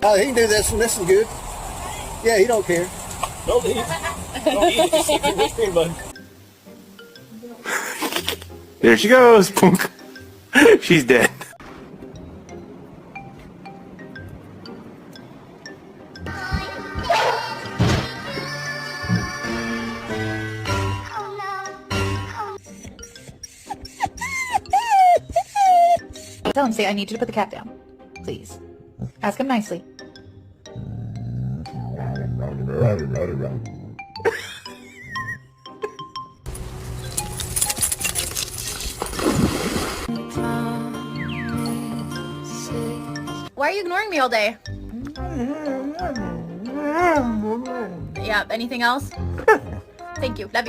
Oh, he can do this one. This is good. Yeah, he don't care. Don't eat. Don't eat. Just stick your whipped cream, bud. There she goes. Punk. She's dead. Tell him, say, I need you to put the cat down. Please. Ask him nicely. Why are you ignoring me all day? Yeah, anything else? Thank you. Love you.